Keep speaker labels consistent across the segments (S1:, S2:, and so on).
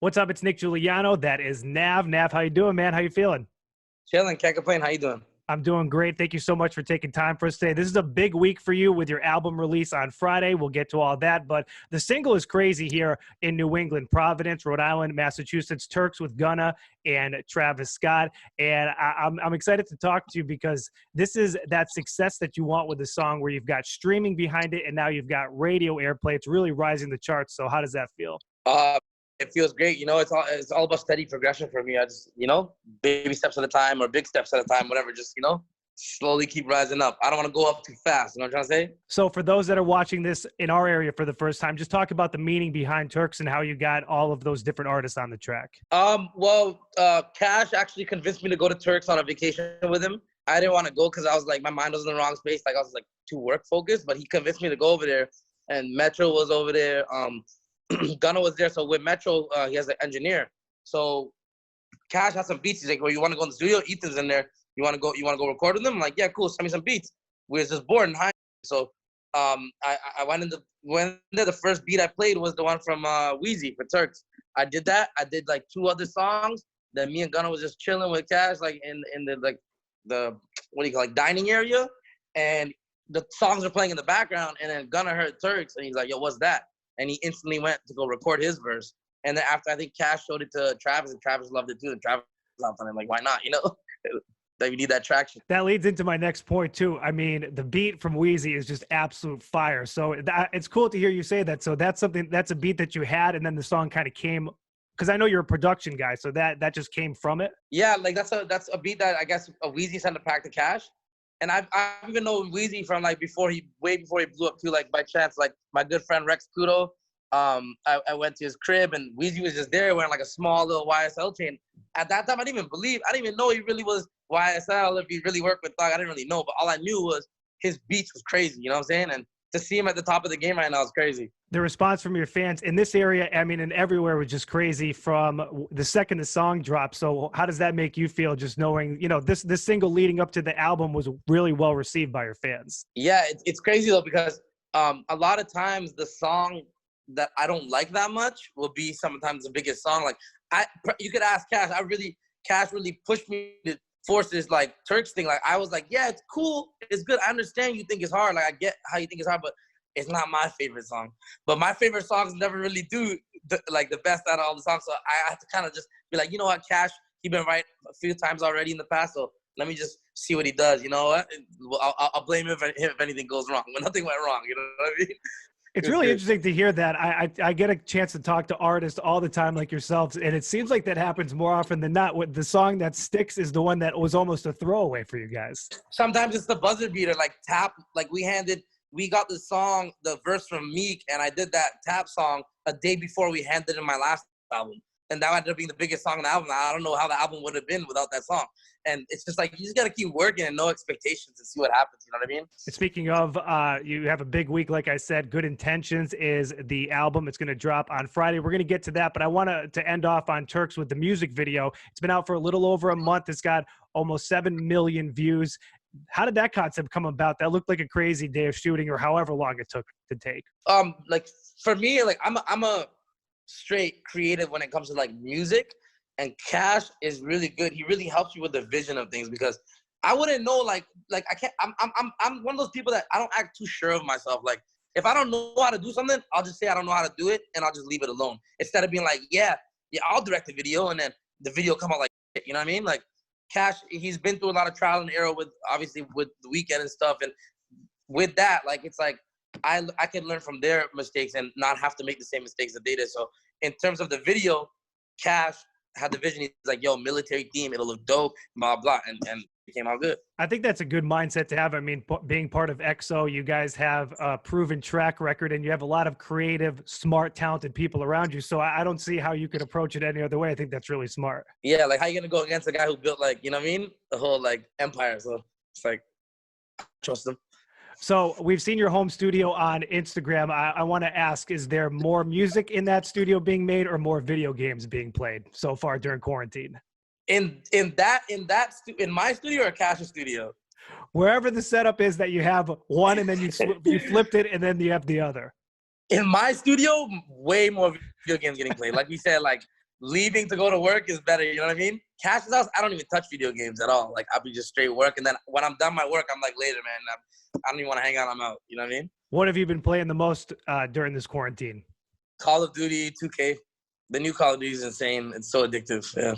S1: What's up? It's Nick Giuliano. That is Nav. Nav, how you doing, man? How you feeling?
S2: Chilling, can't complain. How you doing?
S1: I'm doing great. Thank you so much for taking time for us today. This is a big week for you with your album release on Friday. We'll get to all that, but the single is crazy here in New England, Providence, Rhode Island, Massachusetts, Turks with Gunna and Travis Scott. And I'm excited to talk to you because this is that success that you want with the song where you've got streaming behind it and now you've got radio airplay. It's really rising the charts. So how does that feel?
S2: It feels great. It's all about steady progression for me. I just, baby steps at a time or big steps at a time, whatever. Just, slowly keep rising up. I don't want to go up too fast. You know what I'm trying to say?
S1: So for those that are watching this in our area for the first time, just talk about the meaning behind Turks and how you got all of those different artists on the track.
S2: Cash actually convinced me to go to Turks on a vacation with him. I didn't want to go because I was like, my mind was in the wrong space. Like I was like too work focused, but he convinced me to go over there. And Metro was over there. Gunna was there. So with Metro, he has an engineer. So Cash has some beats. He's like, well, you want to go in the studio? Ethan's in there. You want to go record with them? I'm like, yeah, cool. Send me some beats. We was just bored and high. So I went in there. The first beat I played was the one from Wheezy for Turks. I did that. I did like 2 other songs. Then me and Gunna was just chilling with Cash, like in the dining area. And the songs were playing in the background. And then Gunna heard Turks and he's like, yo, what's that? And he instantly went to go record his verse. And then after, I think Cash showed it to Travis, and Travis loved it too. And Travis was on him, like, why not? That you need that traction.
S1: That leads into my next point too. I mean, the beat from Wheezy is just absolute fire. So it's cool to hear you say that. So that's a beat that you had, and then the song kind of came, because I know you're a production guy, so that just came from it.
S2: Yeah, like that's a beat that I guess Wheezy sent a pack to Cash. And I've even known Wheezy from like way before he blew up too, like by chance, like my good friend Rex Kudo. I went to his crib and Wheezy was just there wearing like a small little YSL chain. At that time, I didn't even know he really was YSL, if he really worked with Thug. I didn't really know, but all I knew was his beats was crazy, you know what I'm saying? And to see him at the top of the game right now is crazy.
S1: The response from your fans in this area, I mean, and everywhere, was just crazy from the second the song dropped. So how does that make you feel, just knowing, this single leading up to the album was really well received by your fans?
S2: Yeah, it's crazy though, because a lot of times the song that I don't like that much will be sometimes the biggest song. Like you could ask Cash. Cash really pushed me to force this like Turks thing. Like I was like, yeah, it's cool, it's good. I understand you think it's hard. Like I get how you think it's hard, but it's not my favorite song. But my favorite songs never really do the best out of all the songs. So I have to kind of just be like, you know what, Cash, he been right a few times already in the past. So let me just see what he does. You know what? I'll blame him if anything goes wrong. But nothing went wrong. You know what I mean?
S1: It's really interesting to hear that. I get a chance to talk to artists all the time like yourselves, and it seems like that happens more often than not. What the song that sticks is the one that was almost a throwaway for you guys.
S2: Sometimes it's the buzzer beater, like Tap. Like we got the song, the verse from Meek, and I did that Tap song a day before we handed in my last album. And that ended up being the biggest song on the album. I don't know how the album would have been without that song. And it's just like, you just got to keep working and no expectations and see what happens. You know what I mean?
S1: Speaking of, you have a big week. Like I said, Good Intentions is the album. It's going to drop on Friday. We're going to get to that, but I want to end off on Turks with the music video. It's been out for a little over a month. It's got almost 7 million views. How did that concept come about? That looked like a crazy day of shooting, or however long it took to take.
S2: Like for me, like I'm a straight creative when it comes to like music, and Cash is really good. He really helps you with the vision of things, because I wouldn't know like I can't. I'm one of those people that I don't act too sure of myself. Like if I don't know how to do something, I'll just say I don't know how to do it, and I'll just leave it alone, instead of being like, yeah, I'll direct the video, and then the video come out like shit, you know what I mean? Like Cash, he's been through a lot of trial and error with obviously with the Weeknd and stuff, and with that, like it's like I can learn from their mistakes and not have to make the same mistakes that they did. So in terms of the video, Cash had the vision. He's like, yo, military theme, it'll look dope, blah, blah, and it came out good.
S1: I think that's a good mindset to have. I mean, being part of EXO, you guys have a proven track record, and you have a lot of creative, smart, talented people around you. So I don't see how you could approach it any other way. I think that's really smart.
S2: Yeah, like how you going to go against a guy who built, like, you know what I mean? The whole, like, empire. So it's like, I trust him.
S1: So we've seen your home studio on Instagram. I want to ask, is there more music in that studio being made or more video games being played so far during quarantine?
S2: In my studio or Cash's studio?
S1: Wherever the setup is that you have one and then you flipped it and then you have the other.
S2: In my studio, way more video games getting played. Like we said, like leaving to go to work is better. You know what I mean? Cash's house, I don't even touch video games at all. Like, I'll be just straight work. And then when I'm done my work, I'm like, later, man. I don't even want to hang out. I'm out. You know what I mean?
S1: What have you been playing the most during this quarantine?
S2: Call of Duty, 2K. The new Call of Duty is insane. It's so addictive. Yeah.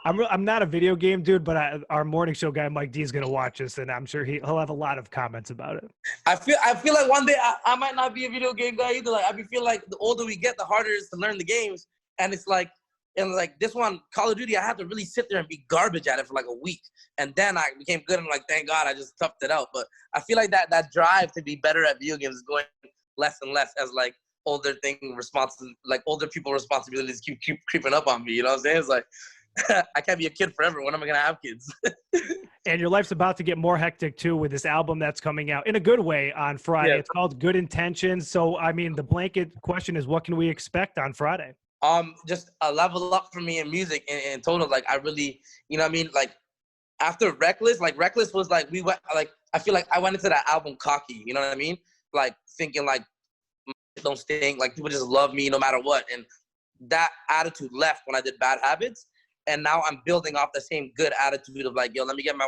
S1: I'm not a video game dude, but our morning show guy Mike D is going to watch this, and I'm sure he'll have a lot of comments about it.
S2: I feel like one day I might not be a video game guy either. Like, I feel like the older we get, the harder it is to learn the games. And it's like, this one, Call of Duty, I had to really sit there and be garbage at it for like a week. And then I became good and like, thank God I just toughed it out. But I feel like that drive to be better at video games is going less and less as like older people responsibilities keep creeping up on me. You know what I'm saying? It's like, I can't be a kid forever. When am I going to have kids?
S1: And your life's about to get more hectic too with this album that's coming out in a good way on Friday. Yeah. It's called Good Intentions. So, I mean, the blanket question is, what can we expect on Friday?
S2: Just a level up for me in music in total. Like, I really, you know what I mean? Like, after Reckless was like, I feel like I went into that album cocky, you know what I mean? Like, thinking like, don't stink, like people just love me no matter what. And that attitude left when I did Bad Habits. And now I'm building off the same good attitude of like, yo, let me get my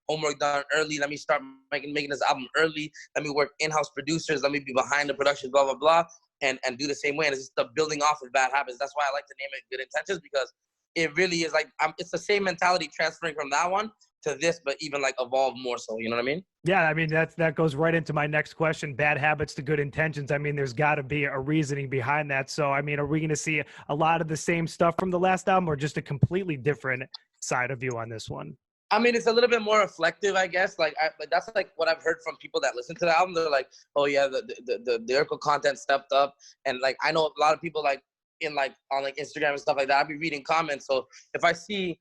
S2: homework done early. Let me start making this album early. Let me work in-house producers. Let me be behind the production, blah, blah, blah. And do the same way. And it's just the building off of Bad Habits. That's why I like to name it Good Intentions, because it really is like, it's the same mentality transferring from that one to this, but even like evolved more so. You know what I mean?
S1: Yeah, I mean, that goes right into my next question. Bad Habits to Good Intentions. I mean, there's got to be a reasoning behind that. So, I mean, are we going to see a lot of the same stuff from the last album, or just a completely different side of you on this one?
S2: I mean, it's a little bit more reflective, I guess. Like, that's like what I've heard from people that listen to the album. They're like, oh yeah, the lyrical content stepped up. And like, I know a lot of people like in like on like Instagram and stuff like that, I'll be reading comments. So if I see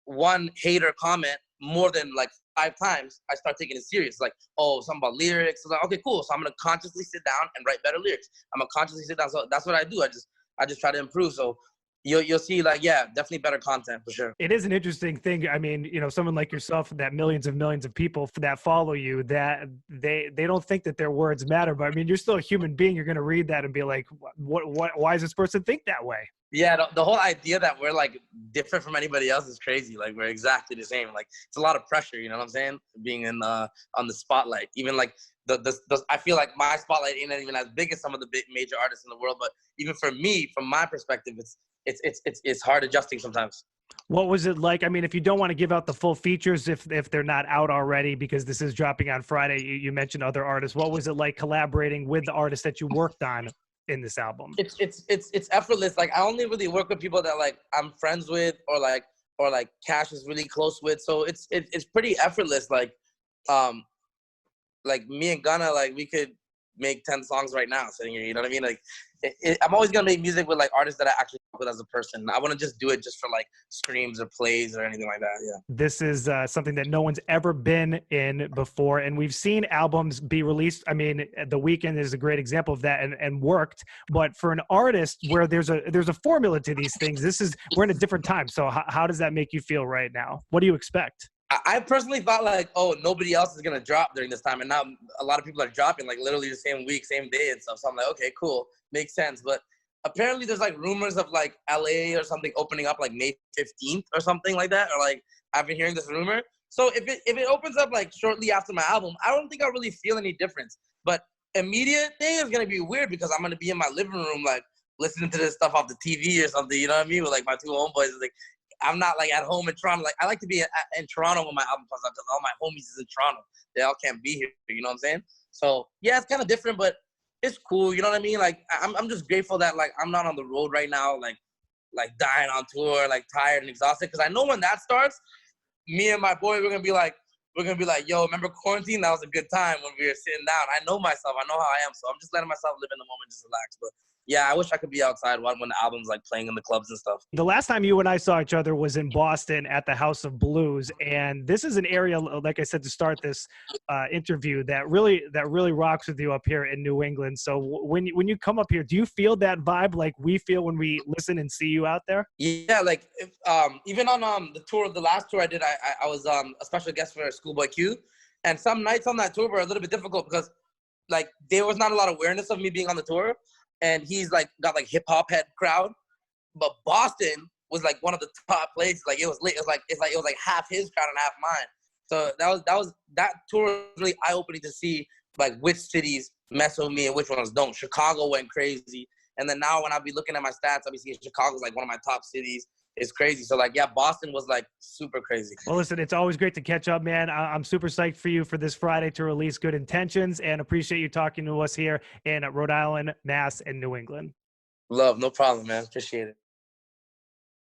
S2: one hater comment more than like 5 times, I start taking it serious. Like, oh, something about lyrics. I'm like, okay, cool. So I'm gonna consciously sit down and write better lyrics. I'm gonna consciously sit down. So that's what I do. I just try to improve. So you'll see, like, yeah, definitely better content for sure.
S1: It is an interesting thing. I mean, you know, someone like yourself, that millions of people that follow you, that they don't think that their words matter. But I mean, you're still a human being. You're going to read that and be like, why does this person think that way?
S2: Yeah, the whole idea that we're like different from anybody else is crazy. Like, we're exactly the same. Like, it's a lot of pressure, you know what I'm saying? Being in on the spotlight. Even like I feel like my spotlight ain't even as big as some of the big major artists in the world. But even for me, from my perspective, it's hard adjusting sometimes.
S1: What was it like? I mean, if you don't want to give out the full features, if they're not out already, because this is dropping on Friday, you mentioned other artists. What was it like collaborating with the artists that you worked on in this album?
S2: It's effortless. Like, I only really work with people that like I'm friends with, or like Cash is really close with. So it's pretty effortless. Like me and Gunna, like, we could make 10 songs right now sitting here, you know what I mean? Like, I'm always gonna make music with like artists that I actually work with as a person. I want to just do it just for like streams or plays or anything like that. Yeah,
S1: this is something that no one's ever been in before, and we've seen albums be released. I mean, The Weeknd is a great example of that, and worked. But for an artist where there's a formula to these things, we're in a different time. So how does that make you feel right now? What do you expect?
S2: I personally thought like, oh, nobody else is gonna drop during this time, and now a lot of people are dropping like literally the same week, same day and stuff. So I'm like, okay, cool, makes sense. But apparently there's like rumors of like LA or something opening up like May 15th or something like that, or like I've been hearing this rumor. So if it opens up like shortly after my album, I don't think I'll really feel any difference. But immediate thing is gonna be weird because I'm gonna be in my living room like listening to this stuff off the TV or something. You know what I mean? With like my 2 homeboys, like. I'm not like at home in Toronto. Like, I like to be in Toronto when my album comes out because all my homies is in Toronto. They all can't be here. You know what I'm saying? So yeah, it's kind of different, but it's cool. You know what I mean? Like, I'm just grateful that like I'm not on the road right now, like dying on tour, like tired and exhausted. Because I know when that starts, me and my boy, we're gonna be like, yo, remember quarantine? That was a good time when we were sitting down. I know myself. I know how I am. So I'm just letting myself live in the moment, just relax. But yeah, I wish I could be outside when the album's like playing in the clubs and stuff.
S1: The last time you and I saw each other was in Boston at the House of Blues, and this is an area, like I said to start this interview, that really rocks with you up here in New England. So when you come up here, do you feel that vibe like we feel when we listen and see you out there?
S2: Yeah, like even on the last tour I did, I was a special guest for Schoolboy Q, and some nights on that tour were a little bit difficult because like there was not a lot of awareness of me being on the tour. And he's like got like hip hop head crowd, but Boston was like one of the top places. Like it was lit. It was like half his crowd and half mine. So that tour was really eye opening to see like which cities mess with me and which ones don't. Chicago went crazy, and then now when I be looking at my stats, I be seeing Chicago's like one of my top cities. It's crazy. So like, yeah, Boston was like super crazy.
S1: Well, listen, it's always great to catch up, man. I'm super psyched for you for this Friday to release Good Intentions, and appreciate you talking to us here in Rhode Island, Mass, and New England.
S2: Love, no problem, man. Appreciate it.